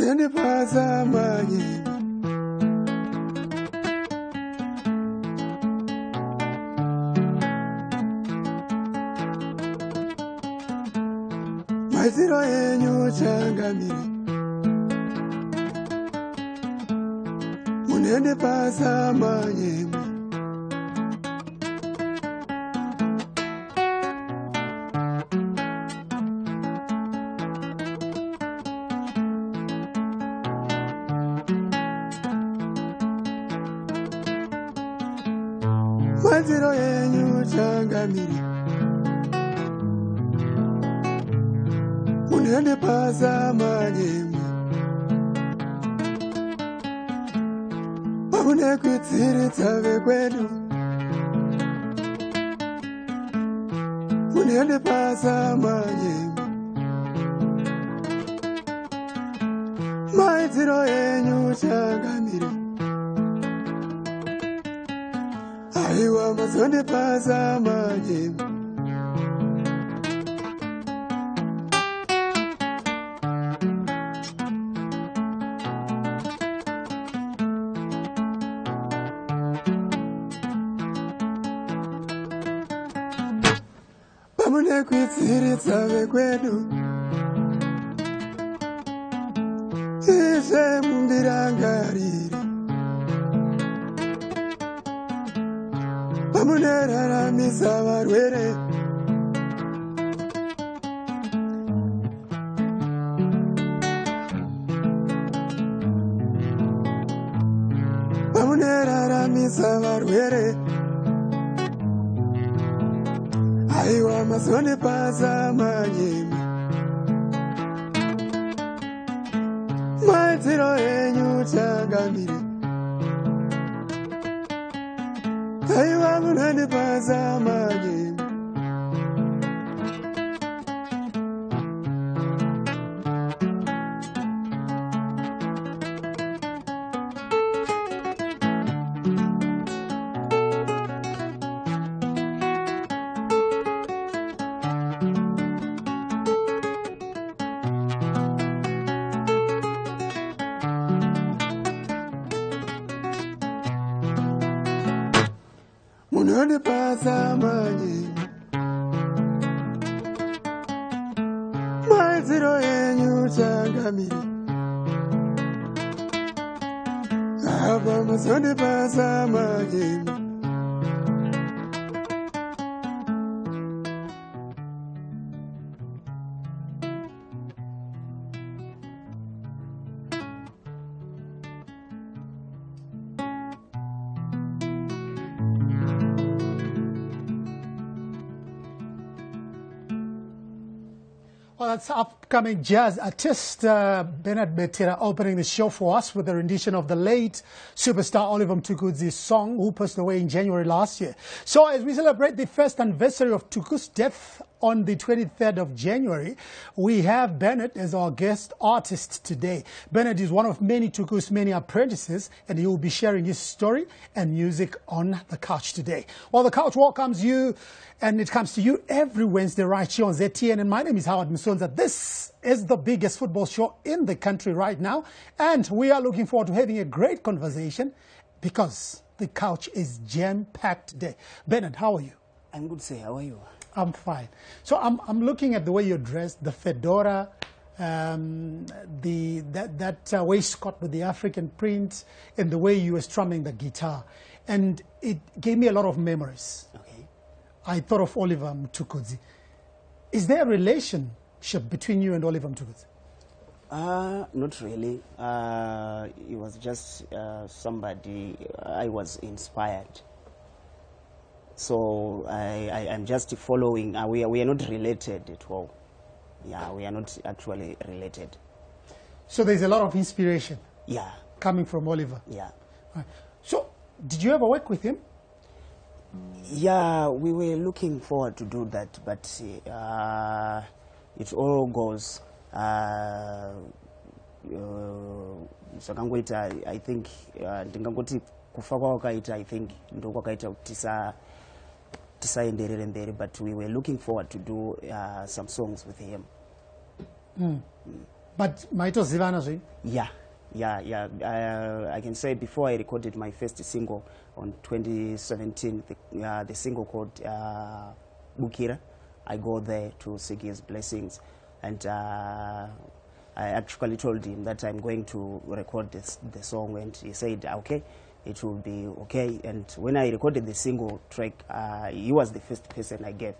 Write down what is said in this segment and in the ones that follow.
Munende pasa manye Maiziro yenyu changamire Munende pasa manye Maiziro yenyu changamire Munende pasa manye Pamune kwitsirita vekwedu Munende pasa manye Maiziro yenyu changamire Aiwa mazonde pasa manye Pamune kwitsirita vekwedu Ishe mundirangarire Pamune raramisa varwere Pamune raramisa varwere Aiwa mazone pasa manye Maiziro yenyu changamire Aiwa munende pasa manye Munende pasa manye Maiziro yenyu changamire Aba mazonde pasa manye Well, that's upcoming jazz artist Betera opening the show for us with a rendition of the late superstar Oliver Mtukudzi's song, who passed away in January last year. So as we celebrate the first anniversary of Tuku's death on the 23rd of January, we have Bernard as our guest artist today. Bernard is one of Tuku's many apprentices, and he will be sharing his story and music on the couch today. Well, the couch welcomes you, and it comes to you every Wednesday right here on ZTN. And my name is Howard Musonza. This is the biggest football show in the country right now, and we are looking forward to having a great conversation because the couch is jam-packed today. Bernard, how are you? I'm good, sir. How are you? I'm fine. So I'm looking at the way you're dressed, the fedora, that waistcoat with the African print, and the way you were strumming the guitar. And it gave me a lot of memories. Okay. I thought of Oliver Mtukudzi. Is there a relationship between you and Oliver Mtukudzi? Not really. It was just somebody I was inspired. So I'm just following. We are not related at all. Yeah, we are not actually related. So there's a lot of inspiration. Yeah. Coming from Oliver. Yeah. Right. So did you ever work with him? Yeah, we were looking forward to do that, but it all goes. I think ndingangoti kufa kwakaita, I think ndo kwakaita tisaenderere mberi, but we were looking forward to do some songs with him. But Maito Zivana, Yeah. I can say before I recorded my first single on 2017, the single called Bukira, I go there to seek his blessings. And I actually told him that I'm going to record the song, and he said, okay, it will be okay. And when I recorded the single track, he was the first person I gave.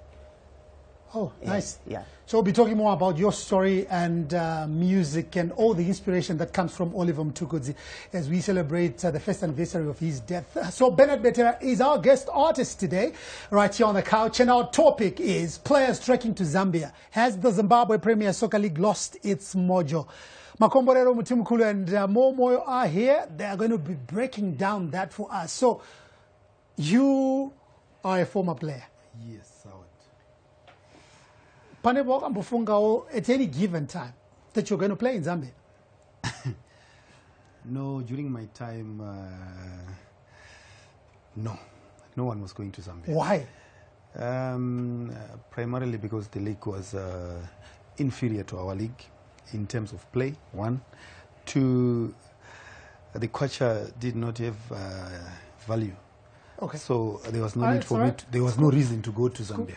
Oh, nice. Yeah. So we'll be talking more about your story and music and all the inspiration that comes from Oliver Mtukudzi as we celebrate the first anniversary of his death. So Bernard Betera is our guest artist today, right here on the couch. And our topic is players trekking to Zambia. Has the Zimbabwe Premier Soccer League lost its mojo? Makomborero Mutimukulu and Mojo are here. They are going to be breaking down that for us. So you are a former player. Yes, I would. At any given time that you're going to play in Zambia? No, during my time, no one was going to Zambia. Why? Primarily because the league was inferior to our league in terms of play, one. Two, the culture did not have value. Okay. So there was no need for me. There was no reason to go to Zambia.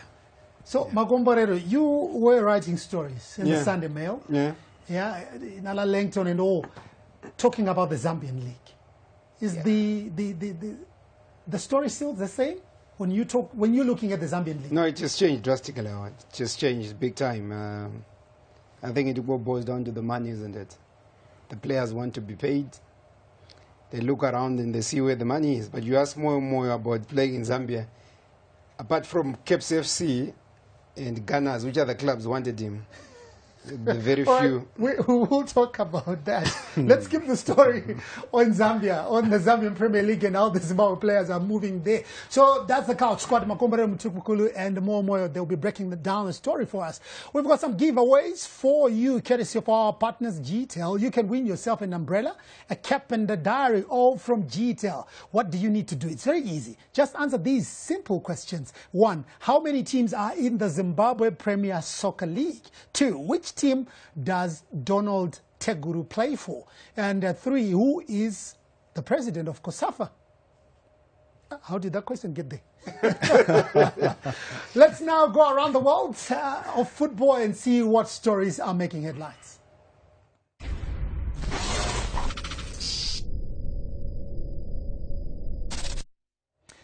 So, yeah. Magomborero, you were writing stories in the Sunday Mail. Yeah. Yeah, in Ala Langton and all, talking about the Zambian League. Is the story still the same when you're looking at the Zambian League? No, it just changed drastically. It just changed big time. I think it boils down to the money, isn't it? The players want to be paid. They look around and they see where the money is. But you ask more and more about playing in Zambia. Apart from Caps FC and Ghana's, which other clubs wanted him? The very few. We'll talk about that. Let's keep the story on Zambia, on the Zambian Premier League and how the Zimbabwe players are moving there. So that's the couch squad. Makombere Mutukukulu and Moyo, they'll be breaking down the story for us. We've got some giveaways for you, courtesy of our partners, GTEL. You can win yourself an umbrella, a cap and a diary, all from GTEL. What do you need to do? It's very easy. Just answer these simple questions. 1, how many teams are in the Zimbabwe Premier Soccer League? 2, which team does Donald Teguru play for? And 3, who is the president of COSAFA? How did that question get there? Let's now go around the world of football and see what stories are making headlines.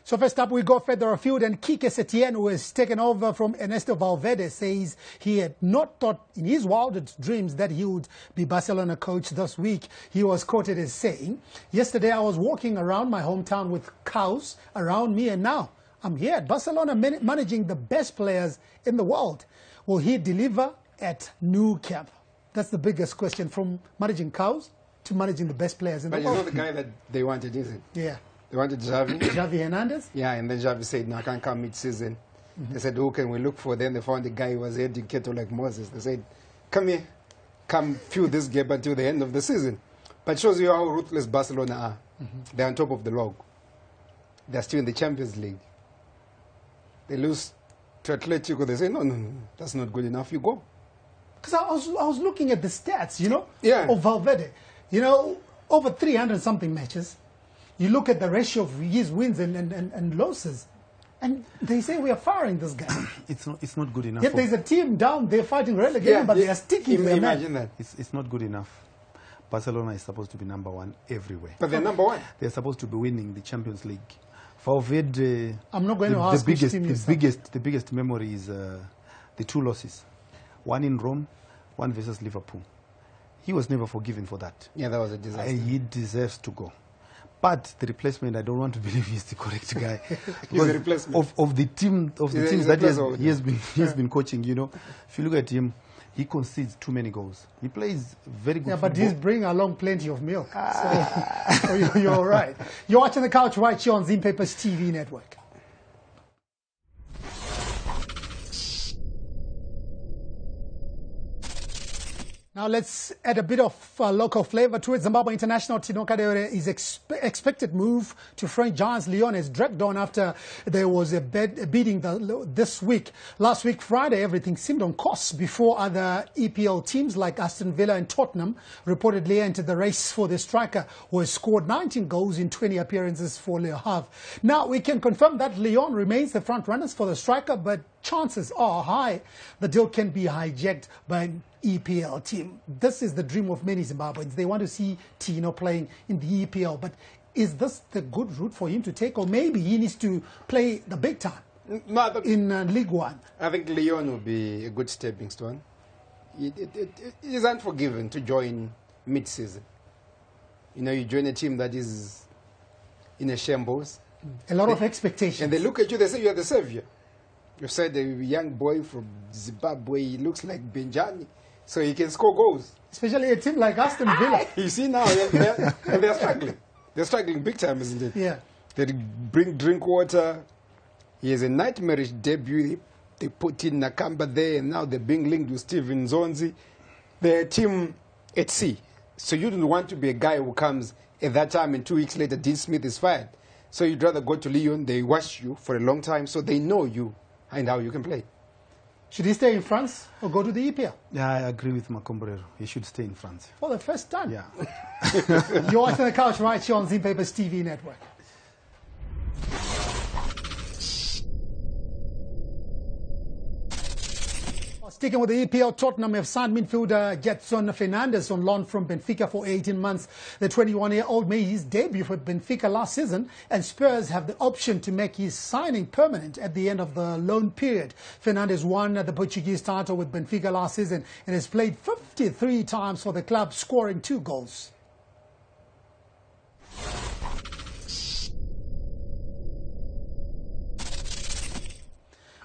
So first up, we go further afield, and Kike Setien, who has taken over from Ernesto Valverde, says he had not thought in his wildest dreams that he would be Barcelona coach this week. He was quoted as saying, "Yesterday I was walking around my hometown with cows around me, and now I'm here at Barcelona managing the best players in the world. Will he deliver at Nou Camp?" That's the biggest question, from managing cows to managing the best players in the world. But he's not the guy that they wanted, is it? Yeah. They wanted Xavi. Xavi Hernandez? Yeah, and then Xavi said, no, I can't come mid-season. They said, who can we look for? Then they found a guy who was heading cattle like Moses. They said, come here, come fill this gap until the end of the season. But it shows you how ruthless Barcelona are. They're on top of the log. They're still in the Champions League. They lose to Atletico. They say, no, that's not good enough. You go. Because I was looking at the stats, Yeah. of Valverde. Over 300-something matches. You look at the ratio of his wins and losses, and they say we are firing this guy. It's not good enough. Yet there's a team down there fighting relegation, but they are sticking to their man. Imagine that. It's not good enough. Barcelona is supposed to be #1 everywhere. But they're #1. They're supposed to be winning the Champions League. Valverde, I'm not going to ask which team you the biggest memory is the 2 losses. One in Rome, one versus Liverpool. He was never forgiven for that. Yeah, that was a disaster. He deserves to go. But the replacement, I don't want to believe he's the correct guy. He's the replacement. Of the teams that he has been coaching, If you look at him, he concedes too many goals. He plays very good football. But he's bringing along plenty of milk. So you're all right. You're watching The Couch right here on Zimpapers TV network. Now let's add a bit of local flavor to it. Zimbabwe international Tino Kadewere is expected move to French giants Lyon has dragged on after there was a beating this week. Last week, Friday, everything seemed on course before other EPL teams like Aston Villa and Tottenham reportedly entered the race for the striker, who has scored 19 goals in 20 appearances for Le Havre. Now, we can confirm that Lyon remains the front runners for the striker, but chances are high the deal can be hijacked by an EPL team. This is the dream of many Zimbabweans. They want to see Tino playing in the EPL. But is this the good route for him to take? Or maybe he needs to play the big time in League One? I think Lyon will be a good stepping stone. It is unforgiving to join mid-season. You know, you join a team that is in a shambles. A lot of expectations. And they look at you, they say you're the savior. You said a young boy from Zimbabwe, he looks like Benjani, so he can score goals. Especially a team like Aston Villa. You see now, and they're struggling. They're struggling big time, isn't it? Yeah. They bring drink water. He has a nightmarish debut. They put in Nakamba there, and now they're being linked with Steven Zonzi. They're a team at sea. So you don't want to be a guy who comes at that time and 2 weeks later, Dean Smith is fired. So you'd rather go to Lyon. They watch you for a long time, so they know you and how you can play. Should he stay in France or go to the EPL? Yeah, I agree with Macombrero. He should stay in France. For the first time? Yeah. You're watching The Couch right here on Zimbabwe's TV network. Sticking with the EPL, Tottenham have signed midfielder Getson Fernandes on loan from Benfica for 18 months. The 21-year-old made his debut for Benfica last season, and Spurs have the option to make his signing permanent at the end of the loan period. Fernandes won the Portuguese title with Benfica last season and has played 53 times for the club, scoring 2 goals.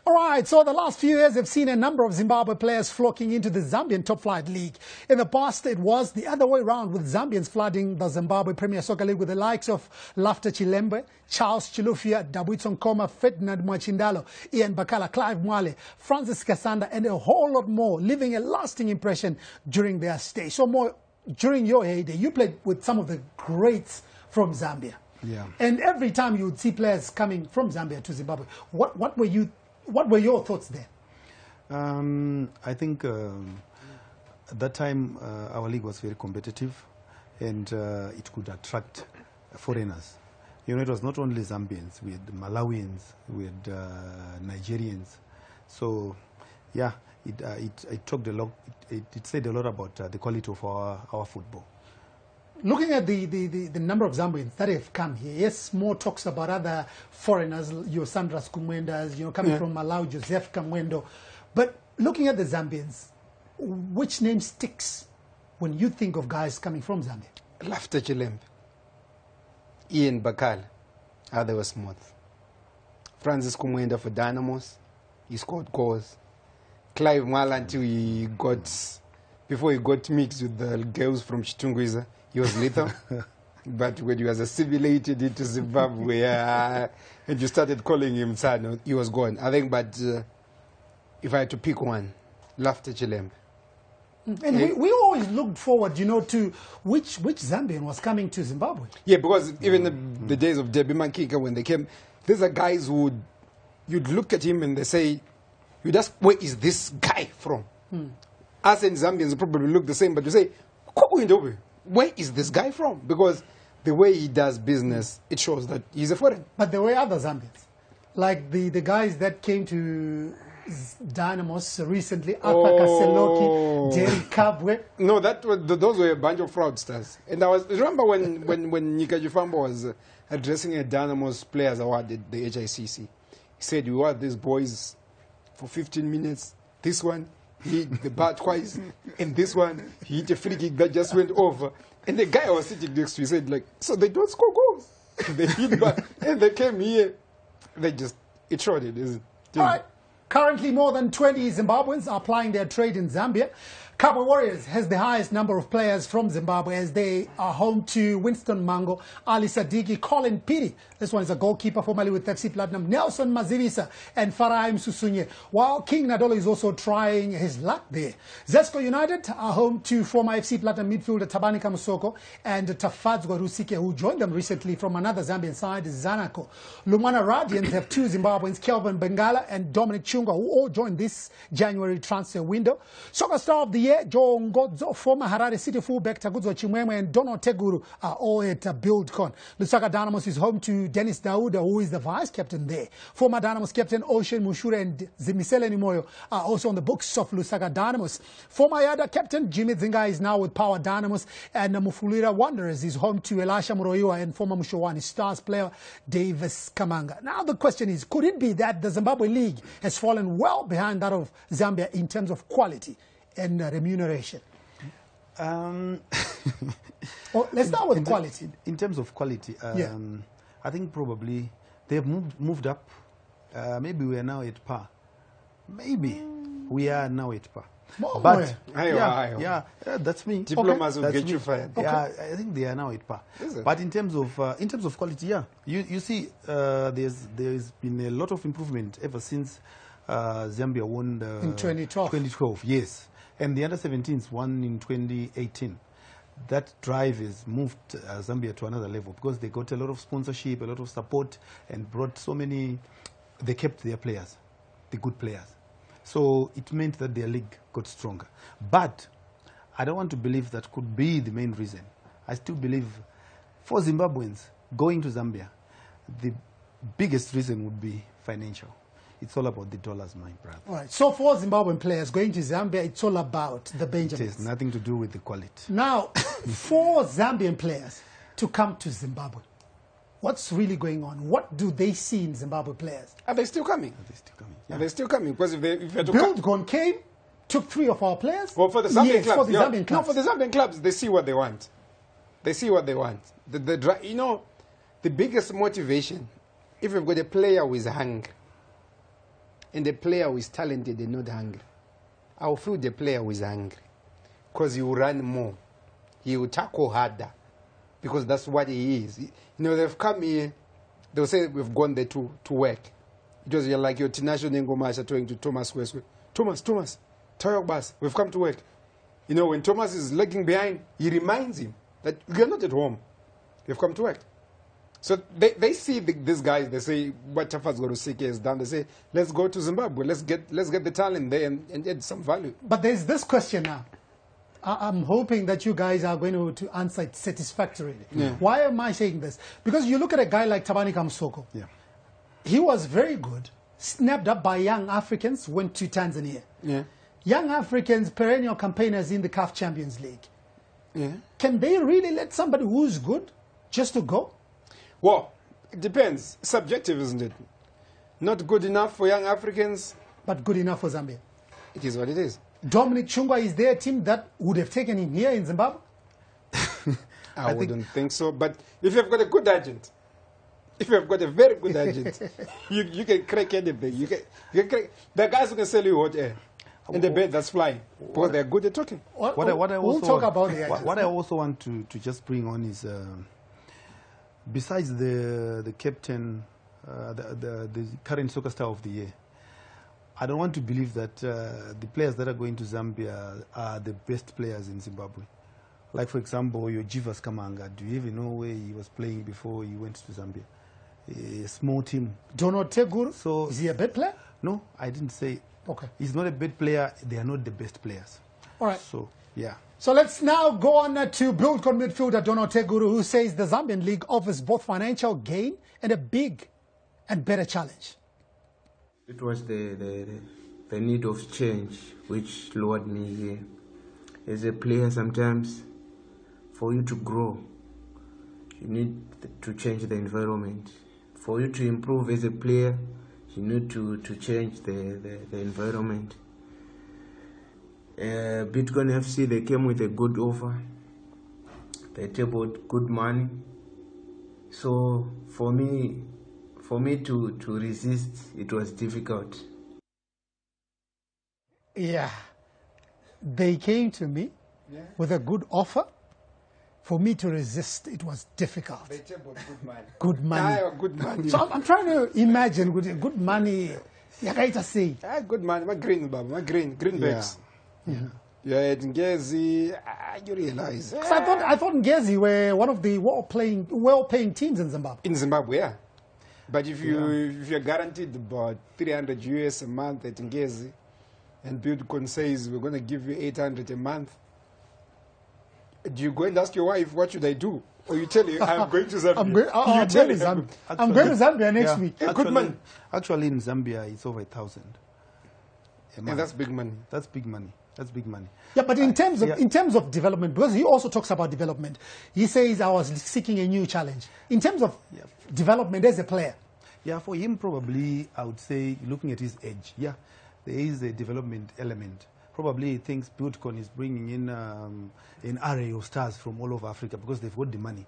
All right, so the last few years have seen a number of Zimbabwe players flocking into the Zambian top flight league. In the past, it was the other way around, with Zambians flooding the Zimbabwe Premier Soccer League with the likes of Lafta Chilembe, Charles Chilufya, Dabuitson Koma, Ferdinand Mwachindalo, Ian Bakala, Clive Mwale, Francis Kasanda, and a whole lot more, leaving a lasting impression during their stay. So more, during your heyday, you played with some of the greats from Zambia. Yeah. And every time you would see players coming from Zambia to Zimbabwe, what were your thoughts there? I think at that time our league was very competitive, and it could attract foreigners. You know, it was not only Zambians, we had Malawians, we had Nigerians. So, yeah, it talked a lot. It said a lot about the quality of our football. Looking at the number of Zambians that have come here, yes, more talks about other foreigners, your Sandras Kumwendas, you know, coming from Malawi, Joseph Kamwendo. But looking at the Zambians, which name sticks when you think of guys coming from Zambia? Lafta Chilembe, Ian Bakala, they were smooth. Francis Kumwenda for DYNAMOS, he scored goals. Clive Mwala, until before he got mixed with the girls from Chitungwiza, he was lethal. But when he was assimilated into Zimbabwe and you started calling him son, he was gone. I think, but if I had to pick one, Lafta Chilembe. And we always looked forward, you know, to which Zambian was coming to Zimbabwe. Yeah, because even the days of Debbie Mankika, when they came, these are guys who you'd look at him and they say, you'd ask, where is this guy from? Us and Zambians probably look the same, but you say, where is this guy from? Because the way he does business, it shows that he's a foreigner. But there were other Zambians, like the guys that came to DYNAMOS recently, Apaka Seloki, Jerry KABWE. No, those were a bunch of fraudsters. And I remember when Nika Jufamba was addressing a DYNAMOS Players Award at the HICC. He said, we want these boys for 15 minutes. This one, he hit the bar twice, and this one, he hit a free kick that just went over. And the guy I was sitting next to, he said, like, so they don't score goals. They hit back, and they came here. They just, it showed it, isn't it? All right. Currently, more than 20 Zimbabweans are plying their trade in Zambia. KABWE Warriors has the highest number of players from Zimbabwe as they are home to Winston Mango, Ali Sadiki, Colin Piri. This one is a goalkeeper formerly with FC Platinum, Nelson Mazivisa and Farahim Susunye, while King Nadolo is also trying his luck there. ZESCO United are home to former FC Platinum midfielder Tabani Kamusoko and Tafadzwa Rusike, who joined them recently from another Zambian side, Zanaco. LUMWANA Radiants have 2 Zimbabweans, Kelvin Bengala and Dominic Chunga, who all joined this January transfer window. Soccer Star of the Year, Joe Ngodzo, former Harare City fullback Tagudzo Chimwemwe and Dono Teguru are all at BUILDCON. Lusaka Dynamos is home to Dennis Dauda, who is the vice captain there. Former Dynamos captain Ocean Mushure and Zimisele Nimoyo are also on the books of Lusaka Dynamos. Former Yada captain Jimmy Zinga is now with Power Dynamos, and MUFULIRA Wanderers is home to Elisha Muroiwa and former Mushowani Stars player Davis Kamanga. Now the question is, could it be that the Zimbabwe League has fallen well behind that of Zambia in terms of quality and remuneration? Let's start with quality. In terms of quality, I think probably they've moved up. Maybe we are now at par. Maybe we are now at par. But that's me. Diplomas will get you fired. Yeah, I think they are now at par. But in terms of quality, you see, there's been a lot of improvement ever since Zambia won in 2012. 2012, yes. And the under-17s won in 2018. That drive has moved Zambia to another level because they got a lot of sponsorship, a lot of support, and brought so many. They kept their players, the good players. So it meant that their league got stronger. But I don't want to believe that could be the main reason. I still believe for Zimbabweans going to Zambia, the biggest reason would be financial. It's all about the dollars, my brother. All right. So for Zimbabwean players going to Zambia, it's all about the Benjamins. It has nothing to do with the quality. Now, for Zambian players to come to Zimbabwe, what's really going on? What do they see in Zimbabwe players? Are they still coming? Are they still coming? Yeah. Are they still coming? Because if they BUILDCON came, took 3 of our players. Well, for the Zambian clubs. For the Zambian clubs. No, for the Zambian clubs, they see what they want. They see what they want. You know, the biggest motivation, if you've got a player who is hungry, and the player who is talented and not hungry, I will feel the player who is hungry. Because he will run more. He will tackle harder. Because that's what he is. You know, they've come here, they'll say we've gone there to work. It was like your Tinashe Nengomasha talking to Thomas Westwood. Thomas, Toyok Bas, we've come to work. You know, when Thomas is lagging behind, he reminds him that you're not at home. You've come to work. So they see these guys, they say what Tafadzwa Rusike has done, they say, let's go to Zimbabwe, let's get the talent there and add some value. But there's this question now. I'm hoping that you guys are going to answer it satisfactorily. Yeah. Why am I saying this? Because you look at a guy like Tabani Kamusoko. Yeah. He was very good, snapped up by young Africans, went to Tanzania. Yeah. Young Africans, perennial campaigners in the CAF Champions League. Yeah. Can they really let somebody who's good just to go? Well, it depends. Subjective, isn't it? Not good enough for young Africans. But good enough for Zambia. It is what it is. Dominic Chungwa, is there a team that would have taken him here in Zimbabwe? I wouldn't think so. But if you've got a good agent, if you've got a very good agent, you can crack anything. You can crack. The guys who can sell you hot air in the bed that's flying, because they're good at talking. What I also want to just bring on is, besides the captain, the current soccer star of the year, I don't want to believe that the players that are going to Zambia are the best players in Zimbabwe. Like, for example, your Jivas Kamanga. Do you even know where he was playing before he went to Zambia? A small team. Dono Teguru? So, is he a bad player? No, I didn't say. Okay. He's not a bad player. They are not the best players. All right. So, yeah. So let's now go on to BUILDCON midfielder Dono Teguru, who says the Zambian league offers both financial gain and a big and better challenge. It was the need of change which lured me here. As a player, sometimes for you to grow, you need to change the environment. For you to improve as a player, you need to change the environment. BUILDCON FC, they came with a good offer. They tabled good money. So for me to resist, it was difficult. Yeah. They came to me with a good offer. For me to resist, it was difficult. They tell about good money. Good money. Good money. So I'm trying to imagine with good money. Yakaita say. Good money. My green, Baba. My greenbacks. Yeah, Ngezi. You realize. So I thought Ngezi were one of the well-paying teams in Zimbabwe. In Zimbabwe, yeah. But if you're guaranteed about 300 US a month at Ngezi, and BUILDCON says we're going to give you 800 a month, do you go and ask your wife, what should I do? Or you tell her, I'm going to Zambia. I'm going to Zambia next week. Good money. Actually, in Zambia, it's over 1,000. And that's big money. That's big money. That's big money. Yeah, but in terms of development, because he also talks about development, he says I was seeking a new challenge. In terms of development as a player. Yeah, for him probably, I would say, looking at his age, there is a development element. Probably he thinks BUILDCON is bringing in an array of stars from all over Africa because they've got the money.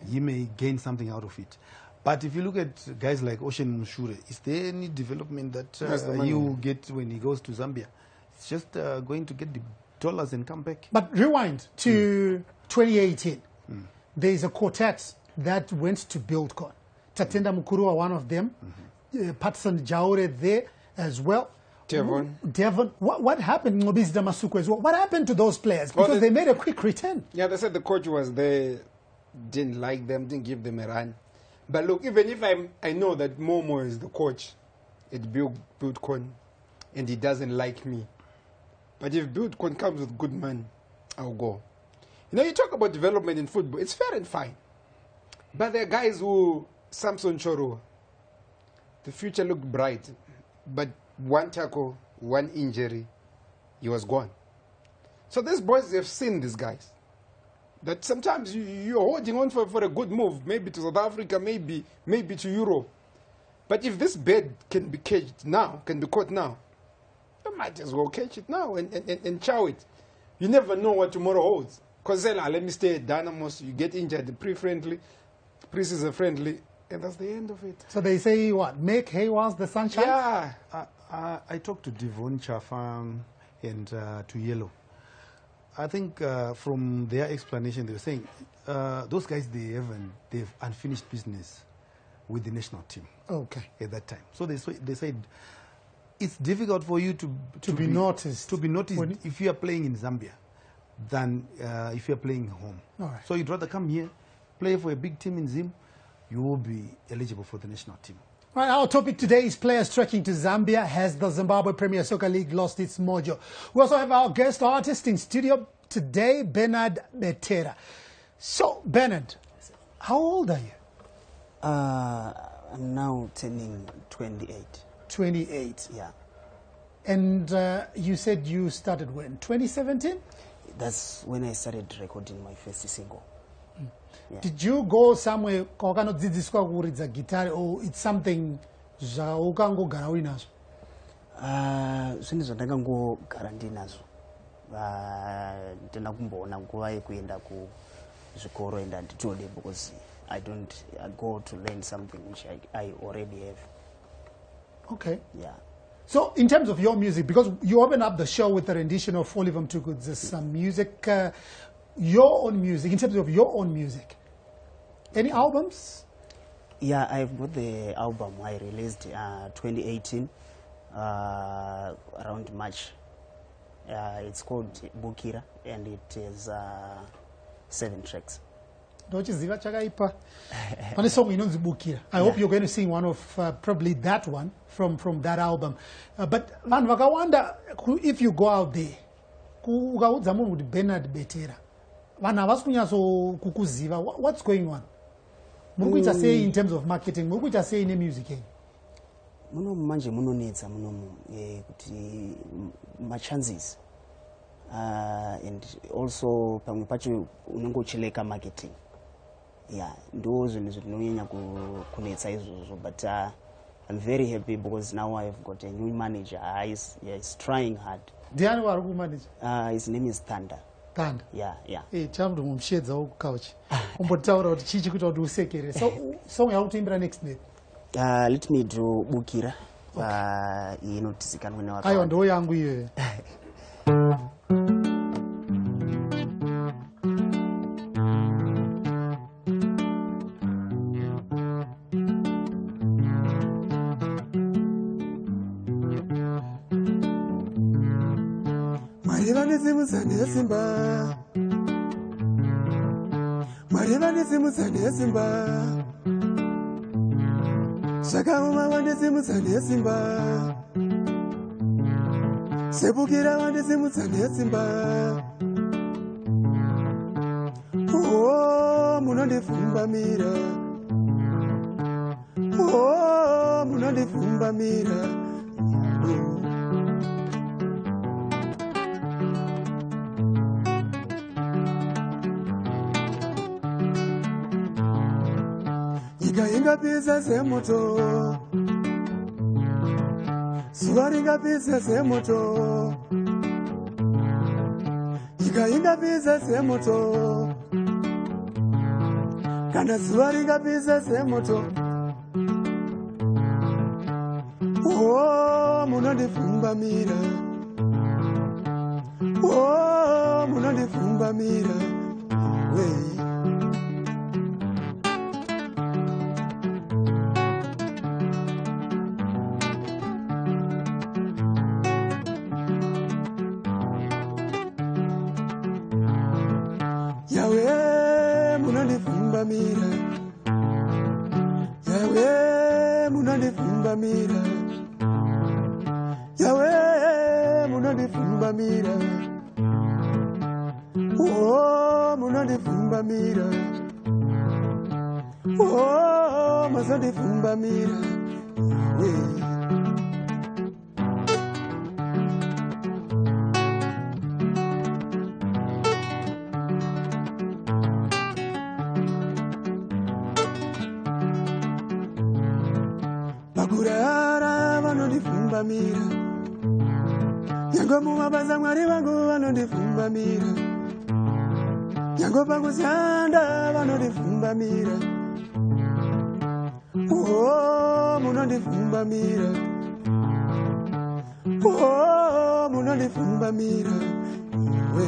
He may gain something out of it. But if you look at guys like Ocean Mushure, is there any development that he will get when he goes to Zambia? It's just going to get the dollars and come back. But rewind to 2018. There is a quartet that went to BUILDCON. Tatenda Mukurua, one of them. Patson Jaure there as well. Devon. What happened in Ngobisi Damasuku as well? What happened to those players? Because they made a quick return. Yeah, they said the coach was there, didn't like them, didn't give them a run. But look, even if I know that Momo is the coach at BUILDCON and he doesn't like me, but if BUILDCON comes with good money, I'll go. You know, you talk about development in football, it's fair and fine. But there are guys who, Samson Choro, the future looked bright, but one tackle, one injury, he was gone. So these boys have seen these guys. That sometimes you're holding on for a good move, maybe to South Africa, maybe to Europe. But if this bird can be caged now, can be caught now, you might as well catch it now and chow it. You never know what tomorrow holds. Because let me stay at DYNAMOS, you get injured pre-friendly, pre-season friendly, and that's the end of it. So they say what? Make hay whilst the sun shines? Yeah. I talked to Devon Chafa and to Yellow. I think from their explanation, they were saying those guys, they've unfinished business with the national team. Okay. At that time. So they said it's difficult for you to be noticed. To be noticed if you are playing in Zambia than if you are playing home. All right. So you'd rather come here, play for a big team in Zim, you will be eligible for the national team. Right, our topic today is players trekking to Zambia. Has the Zimbabwe Premier Soccer League lost its mojo? We also have our guest artist in studio today, Bernard Betera. So, Bernard, how old are you? I'm now turning 28. 28. Yeah. And you said you started when? 2017? That's when I started recording my first single. Yeah. Did you go somewhere kuridza guitar, or it's something zvaukangogara uri nazvo? Zvinhu zvandakangogara ndinazvo. Ndina kumboona nguva yekuenda kuzvikoro and handitode because I go to learn something which I already have. Okay. Yeah. So in terms of your music, because you open up the show with a rendition of Oliver Mtukudzi's some music, your own music, in terms of your own music, any albums? Yeah, I've got the album I released 2018, around March. It's called Bukira, and it is 7 tracks. I hope you're going to sing one of probably that one from that album. But man, I if you go out there, with Bernard Betera, what's going on? What say in terms of marketing? What say in the music? Manje munonetsa kuti machances and also pamwe pacho unongochileka marketing. Yeah, those are kunetsa izvozvo, but I'm very happy because now I've got a new manager. He's trying hard. Diani wari kumanager? His name is Thunder. Thunder. Yeah, yeah. Chamdu mumshedza couch. Umbotaura kuti chichi kuti usekere. So song yakuimbira next day. Let me do Bukira. inotizikanwa Ayo nevakawanda. ndo yangu iyoyo. Mariva nesimuzane yasimba, Mariva nesimuzane yasimba, Shakauma wandesimuzane yasimba, Sebukira wandesimuzane yasimba. Oh, munandifumba mira, oh, munandifumba mira. Oh. Ingapisa semoto, suvari ingapisa semoto, ingapisa semoto, kana suvari ingapisa semoto. Oh, munandifumba mira, oh, munandifumba mira, we. Yahweh, munandifumba mira. Yahweh, munandifumba mira. Yahweh, munandifumba mira. Oh, munandifumba mira. Oh, mazandifumba mira. Yahweh. Bagurara vanondifumba mira, yango mumabaza mwari vangu vanondifumba mira, yango pakushanda vanondifumba mira. Oh, munondifumba mira, oh, munondifumba mira, we.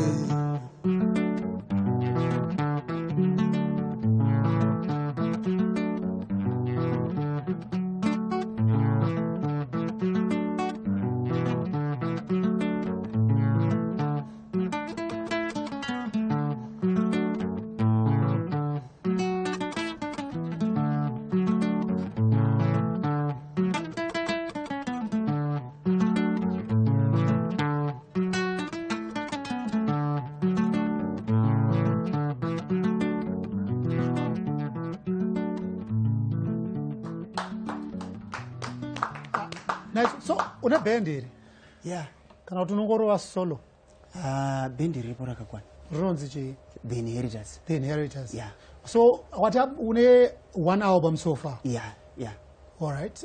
Nice. So, una band here? Yeah. Kana kuti unongorova solo? Bendi ripo rakakwana. Ronzi chii? The Inheritors. The Inheritors. Yeah. So, what up? Une one album so far? Yeah, yeah. All right.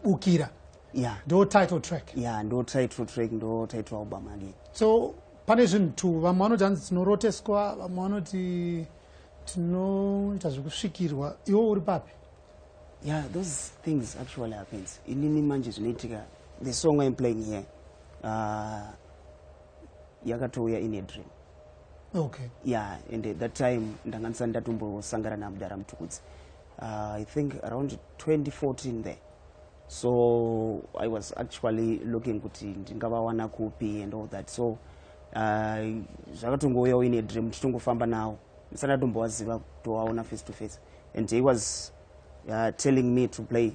Ukira. Yeah. No title track. Yeah, no title track, no title album again. So, punishment to vamwe vanoti tinoroteswa, vamwe vanoti tinoita zvekusvikirwa. Iwo uri papi? Yeah, those things actually happens. Inini manje zvinoitika. The song I'm playing here, yakatouya in a dream. Okay. Yeah, and at that time ndanganisa ndatombosangana naMudara Mutukudzi. I think around 2014 there. So I was actually looking kuti ndingavawana kupi and all that. So zvakatongoya in a dream tichitongofamba nawo. Ndisana tombowaziva kutowaona face to face. And he was telling me to play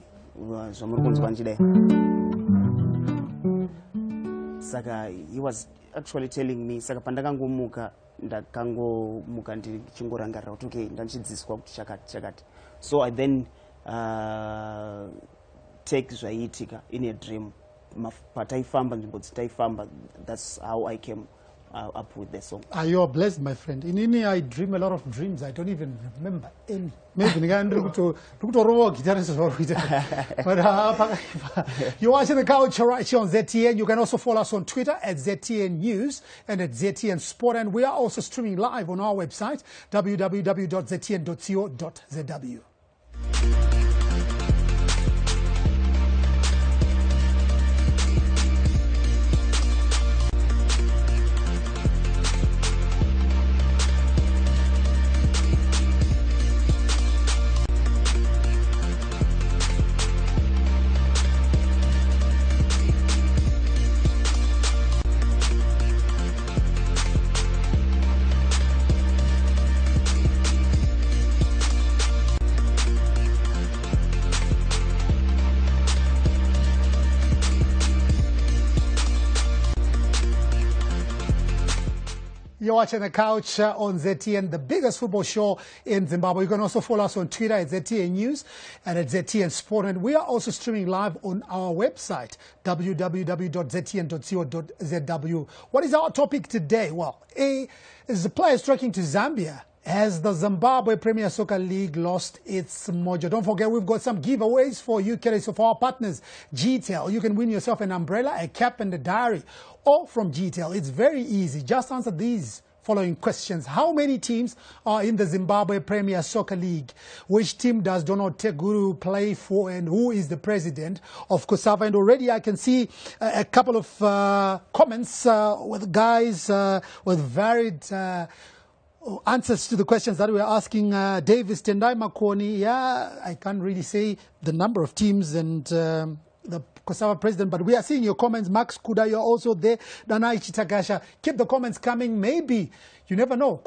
zvamurikunzwa nchidai. Saka he was actually telling me, saka pandakangomuka ndakangomuka ndichingorangara kuti okay ndanchidzidziswa kuti chakati. So I then take zvaiitika in a dream. Pataifamba nzvimbo dzitaifamba, that's how I came up with the song. You are blessed, my friend. Inini, I dream a lot of dreams. I don't even remember any. Maybe but you're watching The Culture right here on ZTN. You can also follow us on Twitter at ZTN News and at ZTN Sport. And we are also streaming live on our website, www.ztn.co.zw. You're watching The Couch on ZTN, the biggest football show in Zimbabwe. You can also follow us on Twitter at ZTN News and at ZTN Sport. And we are also streaming live on our website, www.ztn.co.zw. What is our topic today? Well, is the players trekking to Zambia. Has the Zimbabwe Premier Soccer League lost its mojo? Don't forget, we've got some giveaways for you, courtesy of our partners, GTEL. You can win yourself an umbrella, a cap, and a diary, all from GTEL. It's very easy. Just answer these following questions. How many teams are in the Zimbabwe Premier Soccer League? Which team does Donald Teguru play for, and who is the president of COSAFA? And already I can see a couple of comments with guys with varied answers to the questions that we're asking. Davis Tendai Makoni, yeah, I can't really say the number of teams and the COSAFA president, but we are seeing your comments. Max Kuda, you're also there. Danai Chitagasha, keep the comments coming. Maybe, you never know,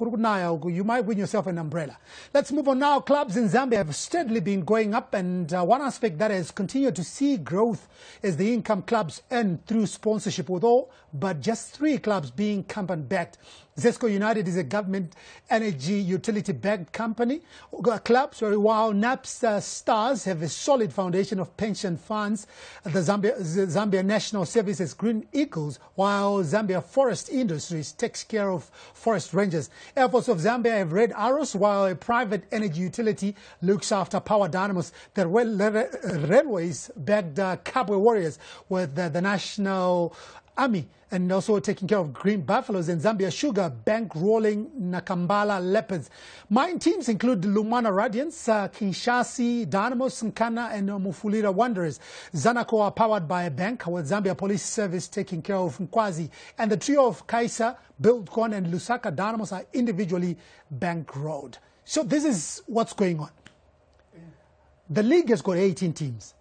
you might win yourself an umbrella. Let's move on now. Clubs in Zambia have steadily been going up, and one aspect that has continued to see growth is the income clubs earn through sponsorship, with all but just 3 clubs being company-backed. ZESCO United is a government energy utility-backed company. While NAP's stars have a solid foundation of pension funds, the Zambia National Services Green Eagles, while Zambia Forest Industries takes care of forest rangers. Air Force of Zambia have Red Arrows, while a private energy utility looks after power dynamos. The railways backed KABWE Warriors with the National Army, and also taking care of Green Buffaloes, and Zambia Sugar bankrolling Nakambala Leopards. Mine teams include LUMWANA Radiants, Kinshasa, DYNAMOS, Nkana, and MUFULIRA Wanderers. Zanaco are powered by a bank, with Zambia Police Service taking care of Nkwazi. And the trio of Kaisa, BUILDCON, and LUSAKA DYNAMOS are individually bankrolled. So this is what's going on. The league has got 18 teams,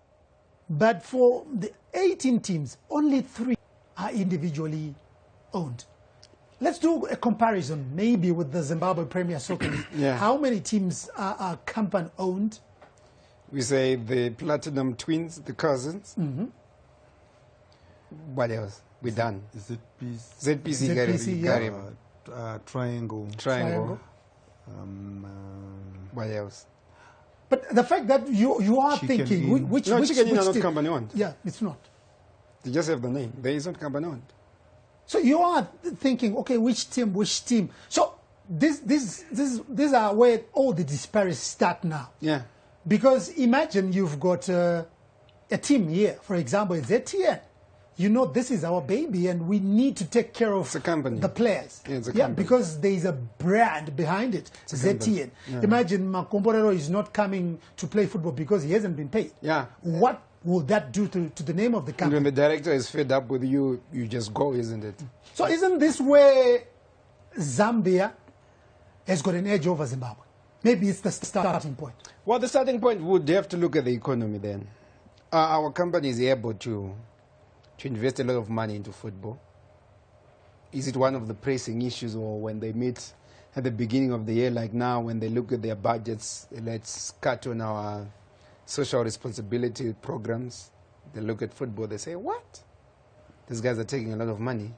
but for the 18 teams, only 3 are individually owned. Let's do a comparison maybe with the Zimbabwe Premier Soccer League. Yeah. How many teams are company owned? We say the Platinum Twins, the cousins. What else? We're done. ZPC, Triangle. What else? But the fact that you are thinking which Chicken which Inn are not team? company owned. Yeah, it's not. They just have the name. They isn't company owned. So you are thinking, okay, which team? So these are where all the disparities start now. Yeah. Because imagine you've got a team here, for example, ZTN. You know, this is our baby, and we need to take care of a company. The players. Yeah, it's a company. Because there is a brand behind it, ZTN. Yeah. Imagine Makomborero is not coming to play football because he hasn't been paid. Yeah. What will that do to the name of the And company? when the director is fed up with you, you just go, isn't it? So isn't this where Zambia has got an edge over Zimbabwe? Maybe it's the starting point. Well, the starting point would have to look at the economy then. Our company is able to invest a lot of money into football. Is it one of the pressing issues, or when they meet at the beginning of the year, like now, when they look at their budgets, let's cut on our social responsibility programs, they look at football, they say, what? These guys are taking a lot of money.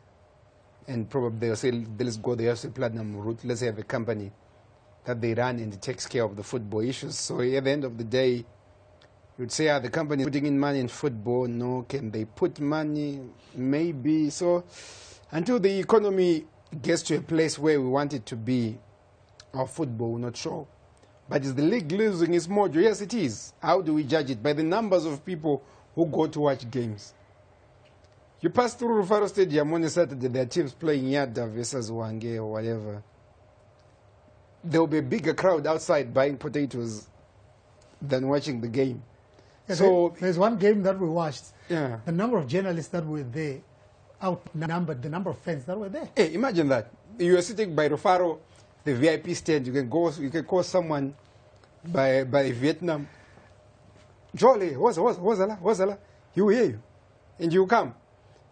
And probably they'll say, let's go the FC Platinum route, let's have a company that they run and it takes care of the football issues. So at the end of the day, you'd say, the company is putting in money in football. No, can they put money? Maybe. So until the economy gets to a place where we want it to be, our football, we're not sure. But is the league losing its mojo? Yes, it is. How do we judge it? By the numbers of people who go to watch games. You pass through Rufaro Stadium on a Saturday, there are teams playing Yada versus Wange or whatever. There will be a bigger crowd outside buying potatoes than watching the game. Yeah, so there's one game that we watched. Yeah. The number of journalists that were there outnumbered the number of fans that were there. Hey, imagine that. You are sitting by Rufaro, the VIP stand. You can call someone by Vietnam. Jolly, what's he will hear you. And you come.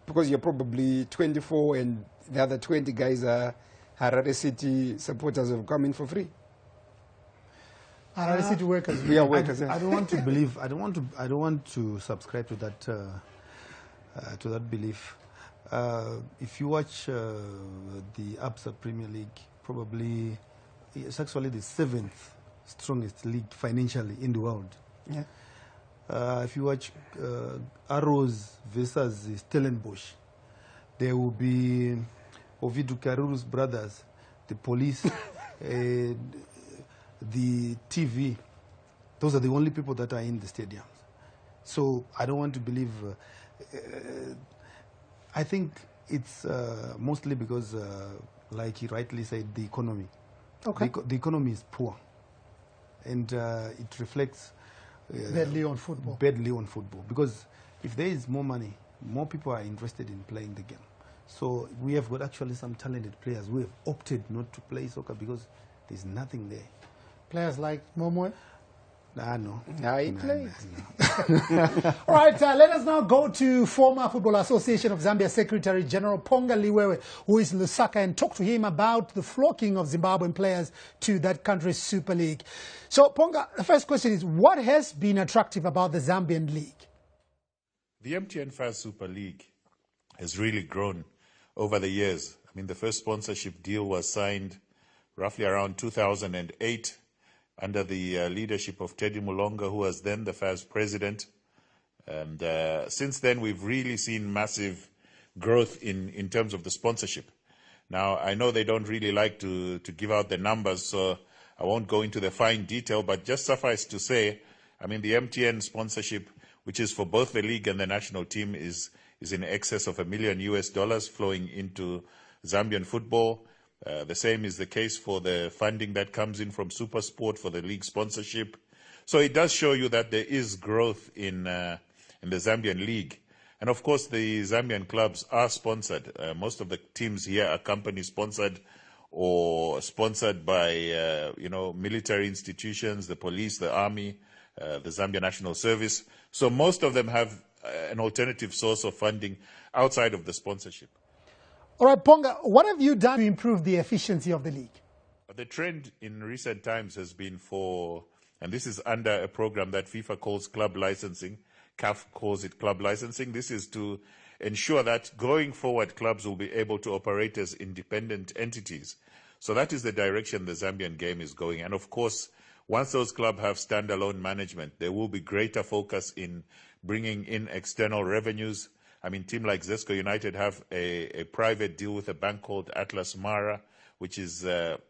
Because you're probably 24 and the other 20 guys are Harare City supporters who have come in for free. Harare City workers. We are workers. I don't want to believe. I don't want to subscribe to that belief. If you watch the ABSA Premier League, probably it's actually the 7th strongest league financially in the world. Yeah. If you watch Arrows versus Stellenbosch, there will be Ovidiu Karuru's brothers, the police, the TV. Those are the only people that are in the stadiums. So I don't want to believe. I think it's mostly because, like he rightly said, the economy. Okay. The economy is poor, and it reflects badly on football. Badly on football, because if there is more money, more people are interested in playing the game. So we have got actually some talented players who have opted not to play soccer because there's nothing there. Players like Momo. No. He plays. All right, let us now go to former Football Association of Zambia Secretary General Ponga Liwewe, who is LUSAKA, and talk to him about the flocking of Zimbabwean players to that country's Super League. So, Ponga, the first question is, what has been attractive about the Zambian league? The MTN5 Super League has really grown over the years. I mean, the first sponsorship deal was signed roughly around 2008. Under the leadership of Teddy Mulonga, who was then the FAS president. And since then, we've really seen massive growth in terms of the sponsorship. Now, I know they don't really like to give out the numbers, so I won't go into the fine detail, but just suffice to say, I mean, the MTN sponsorship, which is for both the league and the national team, is in excess of $1 million flowing into Zambian football. The same is the case for the funding that comes in from SuperSport for the league sponsorship. So it does show you that there is growth in the Zambian league. And of course, the Zambian clubs are sponsored. Most of the teams here are company sponsored or sponsored by, military institutions, the police, the army, the Zambia National Service. So most of them have an alternative source of funding outside of the sponsorship. All right, Ponga, what have you done to improve the efficiency of the league? The trend in recent times has been and this is under a program that FIFA calls club licensing, CAF calls it club licensing. This is to ensure that going forward, clubs will be able to operate as independent entities. So that is the direction the Zambian game is going. And of course, once those clubs have standalone management, there will be greater focus in bringing in external revenues. I mean, team like ZESCO United have a private deal with a bank called Atlas Mara, which is,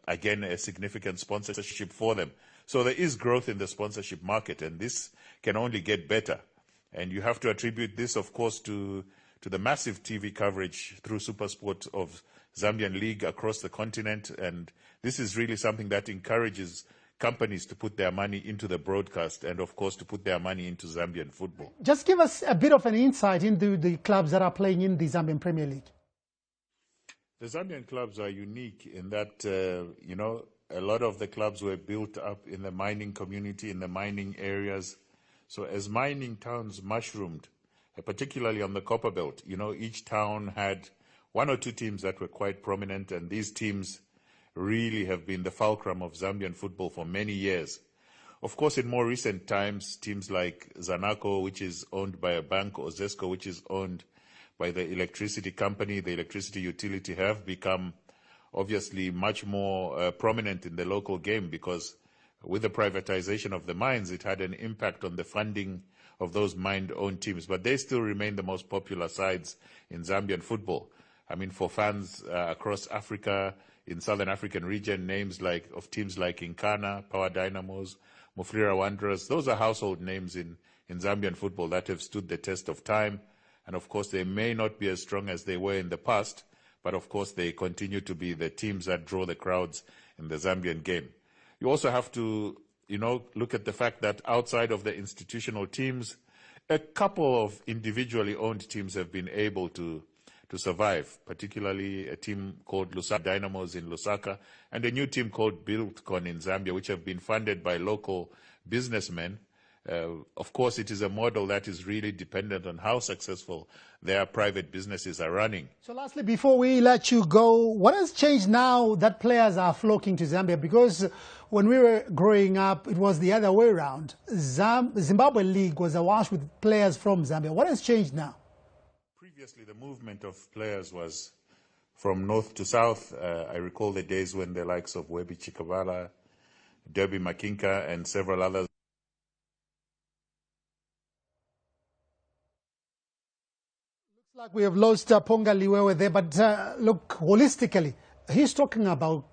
again, a significant sponsorship for them. So there is growth in the sponsorship market, and this can only get better. And you have to attribute this, of course, to the massive TV coverage through SuperSport of Zambian League across the continent. And this is really something that encourages companies to put their money into the broadcast and, of course, to put their money into Zambian football. Just give us a bit of an insight into the clubs that are playing in the Zambian Premier League. The Zambian clubs are unique in that, a lot of the clubs were built up in the mining community, in the mining areas. So as mining towns mushroomed, particularly on the Copper Belt, each town had one or two teams that were quite prominent, and these teams really have been the fulcrum of Zambian football for many years. Of course, in more recent times, teams like Zanaco, which is owned by a bank, or ZESCO, which is owned by the electricity company, the electricity utility, have become obviously much more prominent in the local game, because with the privatization of the mines, it had an impact on the funding of those mine-owned teams. But they still remain the most popular sides in Zambian football. I mean, for fans across Africa, in Southern African region, names of teams like Nkana, Power Dynamos, MUFULIRA Wanderers, those are household names in Zambian football that have stood the test of time. And of course, they may not be as strong as they were in the past, but of course, they continue to be the teams that draw the crowds in the Zambian game. You also have to, look at the fact that outside of the institutional teams, a couple of individually owned teams have been able to survive, particularly a team called DYNAMOS in Lusaka and a new team called BUILDCON in Zambia, which have been funded by local businessmen. Of course, it is a model that is really dependent on how successful their private businesses are running. So lastly, before we let you go, what has changed now that players are flocking to Zambia? Because when we were growing up, it was the other way around. The Zimbabwe League was awash with players from Zambia. What has changed now? previously the movement of players was from north to south. I recall the days when the likes of Webi Chikabala, Derby Makinka, and several others. Looks like we have lost Ponga Liwewe there, but look, holistically, he's talking about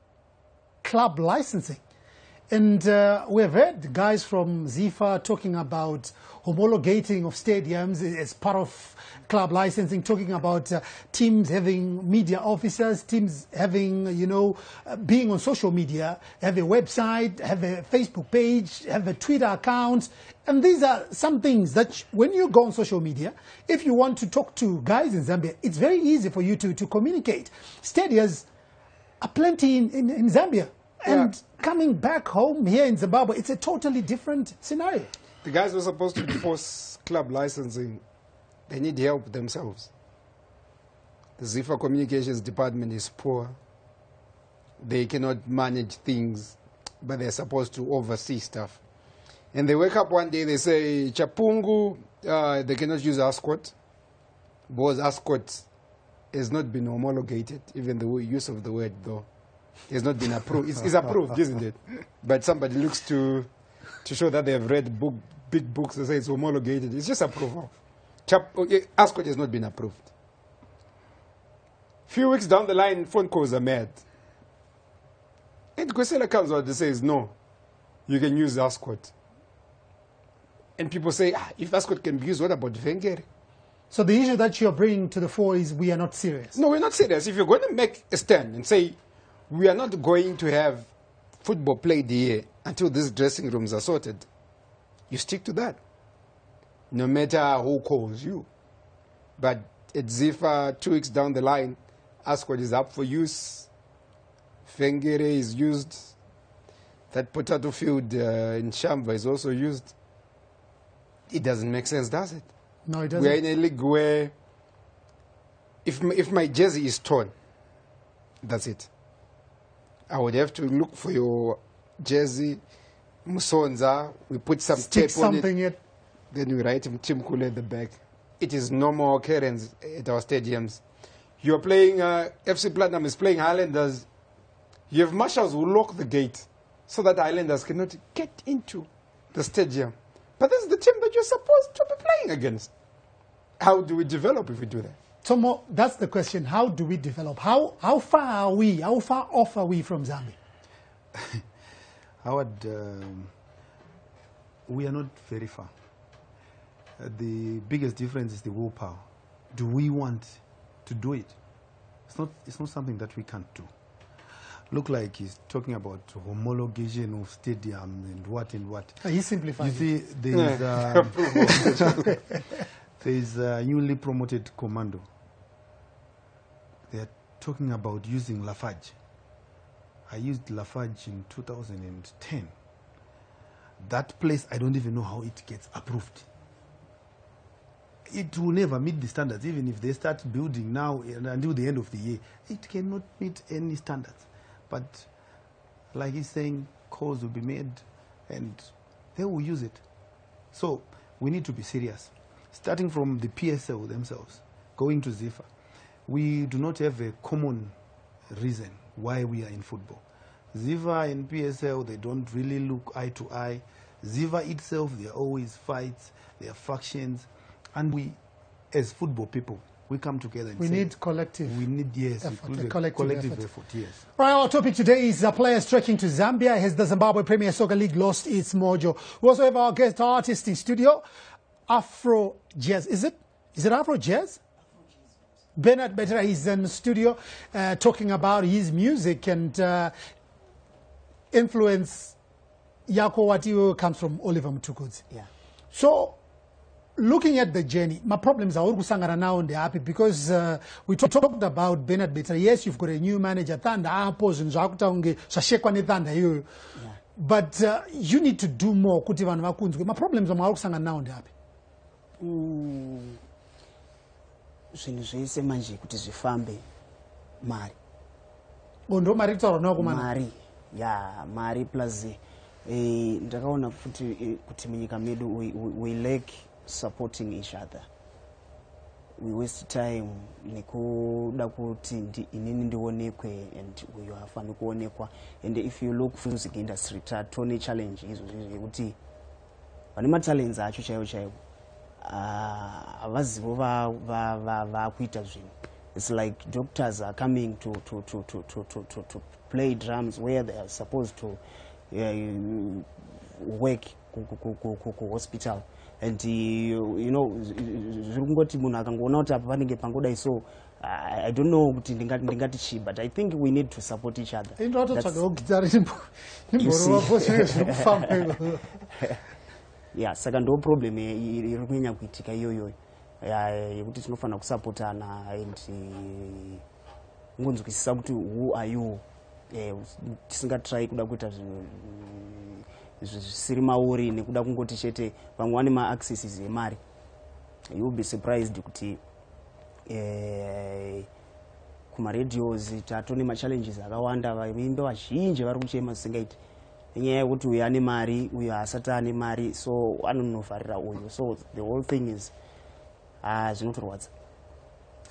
club licensing. And we have heard guys from ZIFA talking about homologating of stadiums as part of club licensing, talking about teams having media officers, teams having, you know, being on social media, have a website, have a Facebook page, have a Twitter account. And these are some things that when you go on social media, if you want to talk to guys in Zambia, it's very easy for you to communicate. Stadiums are plenty in Zambia. And coming back home here in Zimbabwe, it's a totally different scenario. The guys who are supposed to enforce club licensing, they need help themselves. The ZIFA communications department is poor. They cannot manage things, but they're supposed to oversee stuff. And they wake up one day, they say, Chapungu, they cannot use Ascot, because Ascot has not been homologated, even the use of the word, though. It's not been approved. It's approved, isn't it? But somebody looks to show that they have read big books that say it's homologated. It's just approval. Ascot has not been approved. Few weeks down the line, phone calls are made. And Kwesela comes out and says, no, you can use Ascot. And people say, if Ascot can be used, what about Vengere? So the issue that you're bringing to the fore is we are not serious. No, we're not serious. If you're going to make a stand and say, we are not going to have football played here until these dressing rooms are sorted, you stick to that, no matter who calls you. But at ZIFA, 2 weeks down the line, Ascot is up for use. Vengere is used. That potato field in Shumba is also used. It doesn't make sense, does it? No, it doesn't. We're in a league where if my jersey is torn, that's it. I would have to look for your jersey, Musonza, we put some Stick tape on something it, then we write Timkule at the back. It is normal occurrence at our stadiums. You're playing, FC Platinum is playing Highlanders. You have marshals who lock the gate so that Highlanders cannot get into the stadium. But this is the team that you're supposed to be playing against. How do we develop if we do that? Tomo, that's the question. How do we develop? How far are we? How far off are we from Zambia? Howard, we are not very far. The biggest difference is the willpower. Do we want to do it? It's not something that we can't do. Look like he's talking about homologation of stadiums and what and what. He simplified. You see, there's a newly promoted commando. They're talking about using Lafarge. I used Lafarge in 2010. That place, I don't even know how it gets approved. It will never meet the standards, even if they start building now and until the end of the year. It cannot meet any standards. But like he's saying, calls will be made and they will use it. So we need to be serious. Starting from the PSL themselves, going to ZIFA. We do not have a common reason why we are in football. ZIFA and PSL, they don't really look eye to eye. ZIFA itself, there are always fights, there are factions. And we, as football people, we come together and we need collective. We need, yes, effort, collective effort, yes. Right, our topic today is players trekking to Zambia. Has the Zimbabwe Premier Soccer League lost its mojo? We also have our guest artist in studio, Afro Jazz. Is it Afro Jazz? Betera is in the studio talking about his music and influence. Yako Watiwo comes from Oliver Mtukudzi. Yeah. So, looking at the journey, my problems are all now and they're happy because we talked about Betera. Yes, you've got a new manager, Thanda, but you need to do more. My problems are all now and they're happy. Zvinhu zvese manje kuti zvifambe mari. Ndo mari tsaro nako mana. Mari. Yeah, mari plus ndakaona kuti munyika medu we lack supporting each other. we waste time nekuda kuti inini ndionekwe and uyu hafani kuonekwa. And if you look for music industry tone challenge izvo yekuti vane matalents acho chaiwo avazivo vakuita zvinhu. It's like doctors are coming to play drums where they are supposed to work ku hospital. And you know, zviri munhu akangoona kuti apa panenge pangodai so I don't know kuti ndingati chi, but I think we need to support each other. Yeah, saka ndo problem iri kunyanya kuitika iyoyo yekuti tinofana kusapotana and ngonzwisisa kuti who are you, tisingatry kuda kuita zvisiri mauri nekuda kungoti chete vamwe vane ma-accesses emari. You will be surprised kuti kuma-radios tatone ma-challenges akawanda, vaimbe vazhinji vari kuchema zisingaiti nenyaya yekuti uyu ane mari uyu haasati ane mari, so anonovharira uyu, so the whole thing is zvinotorwadza.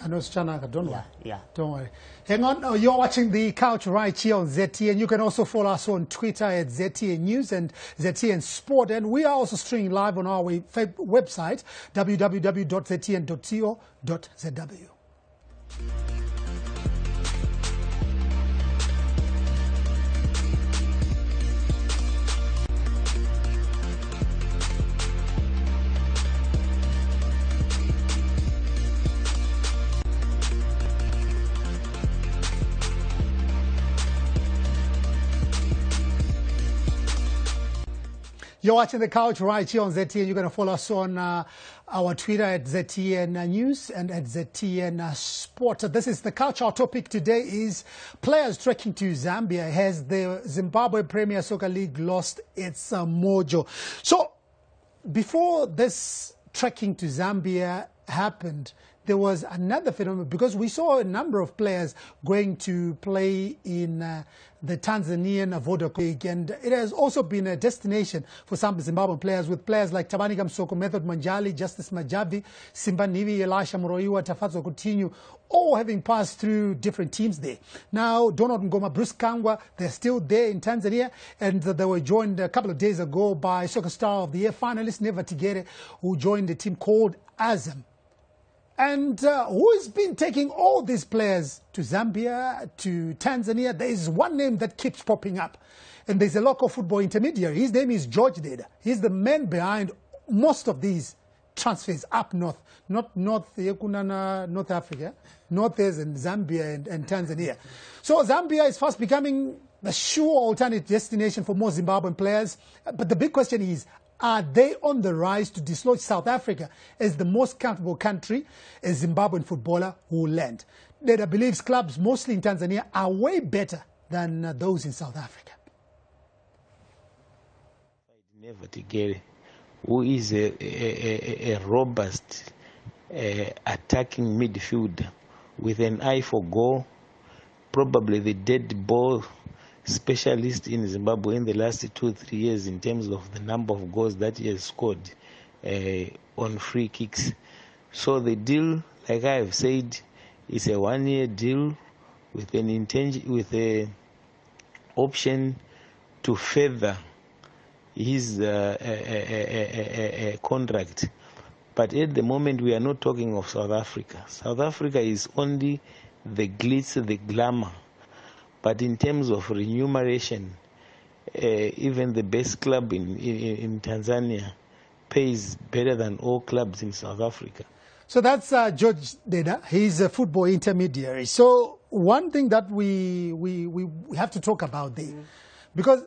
I know it's Chanaka, don't worry. Yeah. Don't worry. Hang on, you're watching The Couch right here on ZTN. You can also follow us on Twitter at ZTN News and ZTN Sport. And we are also streaming live on our website, www.ztn.co.zw. You're watching The Couch right here on ZTN. You're going to follow us on our Twitter at ZTN News and at ZTN Sport. This is The Couch. Our topic today is players trekking to Zambia. Has the Zimbabwe Premier Soccer League lost its mojo? So before this trekking to Zambia happened, there was another phenomenon, because we saw a number of players going to play in the Tanzanian Vodacom League, and it has also been a destination for some Zimbabwean players, with players like Tabani Msoko, Method Manjali, Justice Majavi, Simba Nivi, Elisha Moroiwa, Tafazo Coutinho, all having passed through different teams there. Now, Donald Ngoma, Bruce Kangwa, they're still there in Tanzania, and they were joined a couple of days ago by Soccer Star of the Year finalist Neva Tigere, who joined a team called Azam. And who has been taking all these players to Zambia, to Tanzania? There is one name that keeps popping up. And there's a local football intermediary. His name is George Deda. He's the man behind most of these transfers up north. Not North Africa. North is in Zambia and Tanzania. So Zambia is fast becoming the sure alternate destination for most Zimbabwean players. But the big question is, are they on the rise to dislodge South Africa as the most comfortable country a Zimbabwean footballer will land? Deda believes clubs mostly in Tanzania are way better than those in South Africa. Never to get who is a robust attacking midfielder with an eye for goal, probably the dead ball specialist in Zimbabwe in the last 2-3 years in terms of the number of goals that he has scored on free kicks. So the deal, like I have said, is a 1-year deal with an with option to further his contract. But at the moment, we are not talking of South Africa. South Africa is only the glitz, the glamour. But in terms of remuneration, even the best club in Tanzania pays better than all clubs in South Africa. So that's George Deda. He's a football intermediary. So one thing that we have to talk about there, because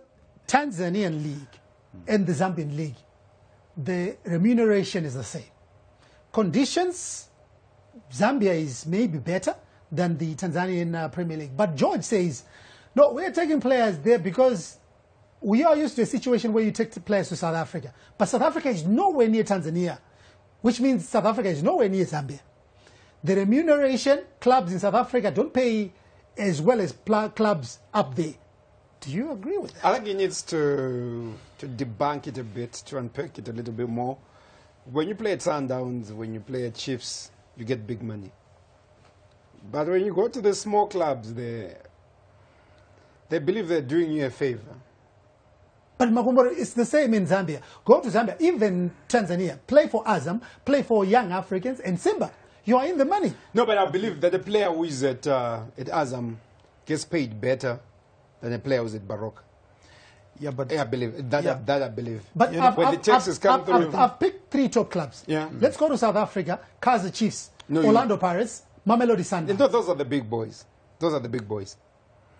Tanzanian league and the Zambian league, the remuneration is the same. Conditions, Zambia is maybe better than the Tanzanian Premier League. But George says, no, we're taking players there because we are used to a situation where you take players to South Africa. But South Africa is nowhere near Tanzania, which means South Africa is nowhere near Zambia. The remuneration, clubs in South Africa don't pay as well as clubs up there. Do you agree with that? I think he needs to debunk it a bit, to unpack it a little bit more. When you play at Sundowns, when you play at Chiefs, you get big money. But when you go to the small clubs, they believe they're doing you a favor. But Makumboro, it's the same in Zambia. Go to Zambia, even Tanzania, play for Azam, play for Young Africans, and Simba. You are in the money. No, but I believe that the player who is at Azam gets paid better than a player who's at Baroque. Yeah, but I believe that. That I believe. But you know, when the taxes come through, I've picked 3 top clubs. Yeah. Let's go to South Africa. Kaizer Chiefs, No, Orlando Pirates, Mamelodi Sundowns. those are the big boys. Those are the big boys.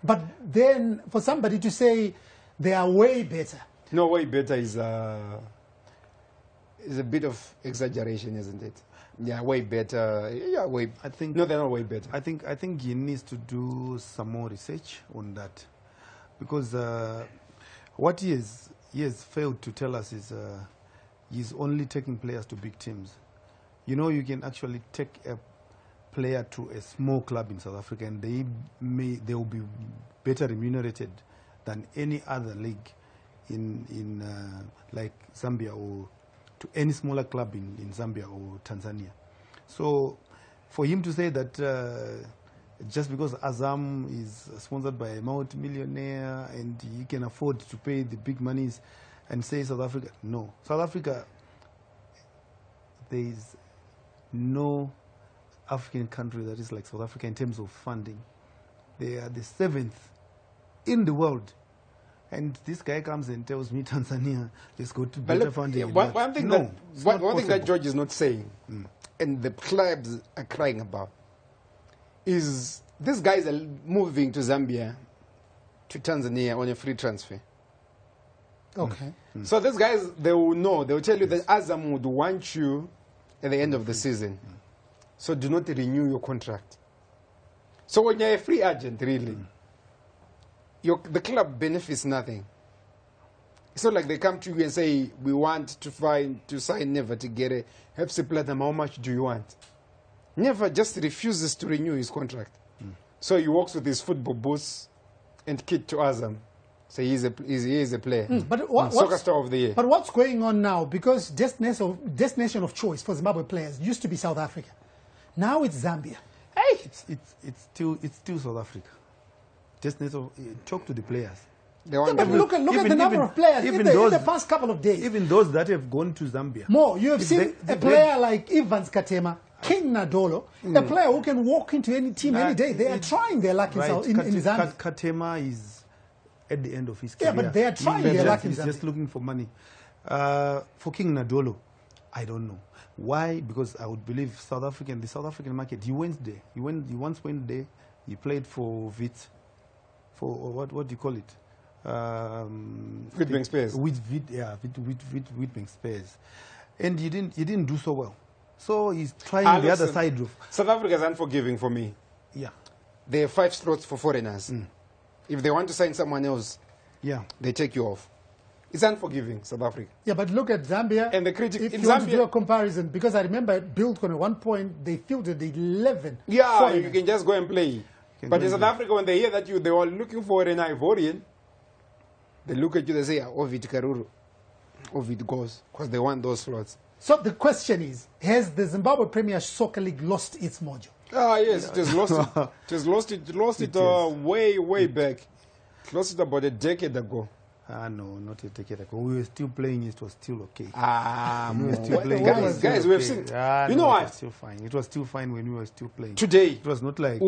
But then for somebody to say they are way better. No, way better is a bit of exaggeration, isn't it? Yeah, way better. Yeah, way. I think no, they're not way better. I think he needs to do some more research on that, because what he has failed to tell us is he's only taking players to big teams. You know, you can actually take a player to a small club in South Africa, and they will be better remunerated than any other league in like Zambia, or to any smaller club in Zambia or Tanzania. So for him to say that just because Azam is sponsored by a multi-millionaire and he can afford to pay the big monies, and say South Africa, no. South Africa, there is no African country that is like South Africa in terms of funding. They are the 7th in the world. And this guy comes and tells me Tanzania, let's go to better funding. One thing that George is not saying, and the clubs are crying about, is these guys are moving to Zambia, to Tanzania on a free transfer. Okay. So these guys, they will know, they will tell you that Azam would want you at the end of the season. So do not renew your contract. So when you're a free agent, really, the club benefits nothing. It's not like they come to you and say, we want to sign Never to get a FC Platinum. How much do you want? Never just refuses to renew his contract. So he walks with his football boots and kit to Azam. So he is a player. But Soccer Star of the Year. But what's going on now? Because destination of choice for Zimbabwe players used to be South Africa. Now it's Zambia. Hey, it's still South Africa. Talk to the players. But look at the number of players in the past couple of days. Even those that have gone to Zambia. More, you have seen a player like Evans Katema, King Nadolo, a player who can walk into any team any day. They are trying their luck in Zambia. Katema is at the end of his career. Yeah, but they are trying their luck in Zambia. He's just looking for money. For King Nadolo, I don't know. Why? Because I would believe the South African market, he went there. He once went there. He played for Wits. For what do you call it? Witbank Spares. Witbank Spares. And he didn't do so well. So he's trying the other side of. South Africa is unforgiving for me. Yeah. There are 5 slots for foreigners. If they want to sign someone else, they take you off. It's unforgiving, South Africa. Yeah, but look at Zambia. And the critic if you want to do a comparison, because I remember BUILDCON at one point, they fielded 11 foreigners. You can just go and play. But in South Africa, when they hear that they are looking for an Ivorian, they look at you, they say, Ovid Karuru. Ovid goes, because they want those slots. So the question is, has the Zimbabwe Premier Soccer League lost its mojo? Yes, it has lost it. It has lost it way back. It lost it about a decade ago. No, not a decade ago. We were still playing, it was still okay. We were still playing. Guys, we have seen. You know what? It was still fine. It was still fine when we were still playing. Today, it was not like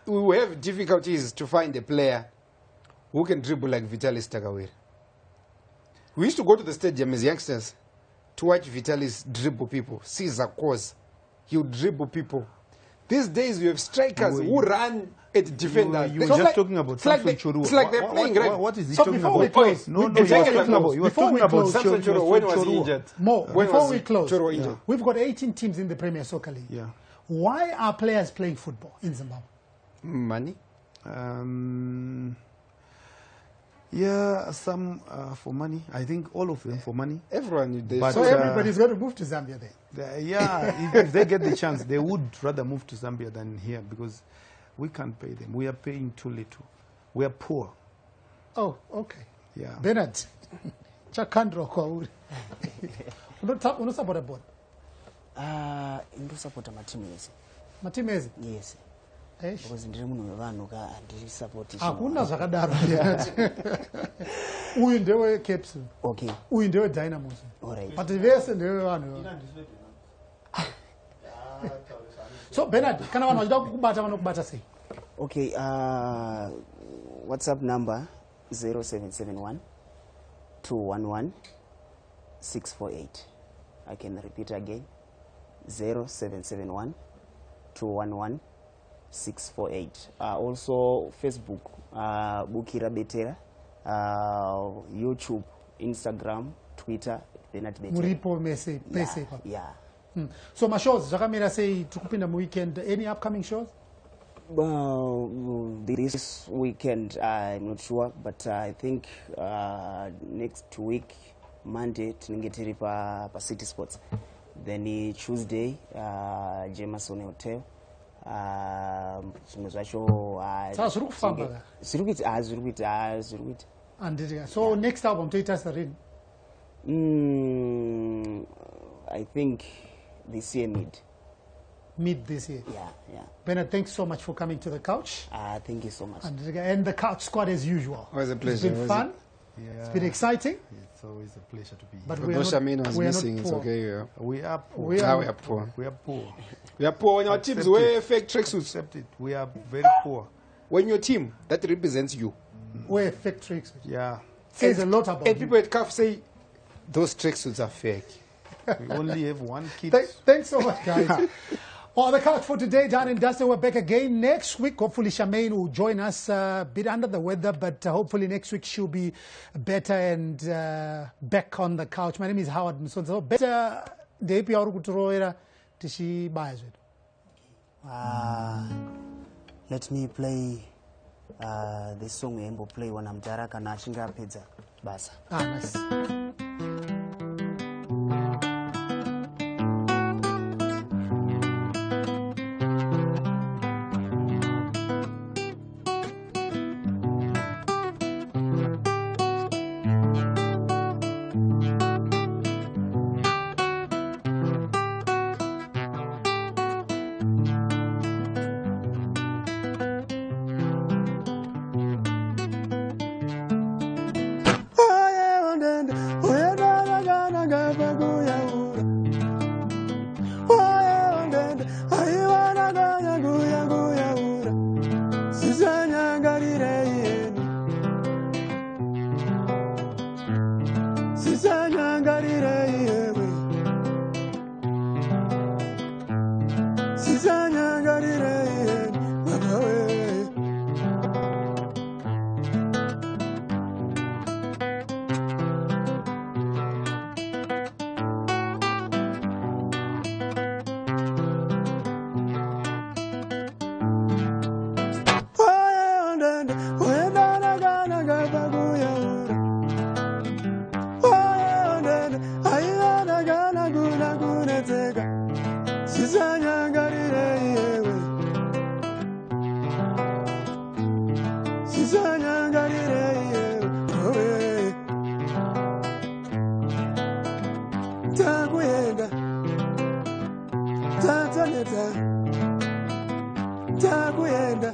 we have difficulties to find a player who can dribble like Vitalis Takawiri. We used to go to the stadium as youngsters to watch Vitalis dribble people. Caesar Cause, he would dribble people. These days we have strikers who run at defenders. You were just talking about Samson Chorua. It's like they're playing rugby. What is he talking about? Before we close, he was talking about Samson Chorua. When was he injured? Before we close, we've got 18 teams in the Premier Soccer League. Yeah. Why are players playing football in Zimbabwe? Money. Yeah, some for money. I think all of them for money. Everyone. So everybody's going to move to Zambia then? If they get the chance, they would rather move to Zambia than here, because we can't pay them. We are paying too little. We are poor. Oh, okay. Yeah. Bernard, chakandro kwa uri. Unosapota board? Into support my team yes. My team is? Yes. Eish. Because ndiri munhu wevanhu ka andiri support. Hakuna zvakadaro yati. Uyu ndewe Caps. Okay. Uyu ndewe Dynamos. Alright. But vese ndewe vanhu. So Bernard, kana vanhu vachida kukubata vanokubata sei? Okay, WhatsApp number 0771 211 648. I can repeat again. 0771 211 648. Also Facebook, Bukira Betera, YouTube, Instagram, Twitter, Bernard Betera. Muripo mese, pese. Yeah. So my shows, Jakamira say tukupinda mu weekend. Any upcoming shows? This weekend, I'm not sure, but I think next week, Monday, tingetiri pa City Sports. Then Tuesday, Jameson Hotel. So next album, take us the I think this year mid this year. Yeah. Bernard, thanks so much for coming to the couch. Thank you so much. And the couch squad as usual. Always a pleasure. It's been fun. Yeah. It's been exciting. It's always a pleasure to be here. But we are missing. It's okay. Yeah. We are poor. We are poor. We are poor. We are poor when our teams wear fake tracksuits. Accept it. We are very poor. When your team that represents you wear fake tracksuits. Yeah. Says a lot about and people at CAF say those tracksuits are fake. We only have one kid. Thanks so much, guys. On the couch for today, done and dusted. We're back again next week. Hopefully, Charmaine will join us a bit under the weather, but hopefully next week she'll be better and back on the couch. My name is Howard Msonzo. Better the APR kuturoera tishi bayazwe. Let me play this song we will play when I'm Jaraka na Shinga Pizza Basa. Nice. Takuenda,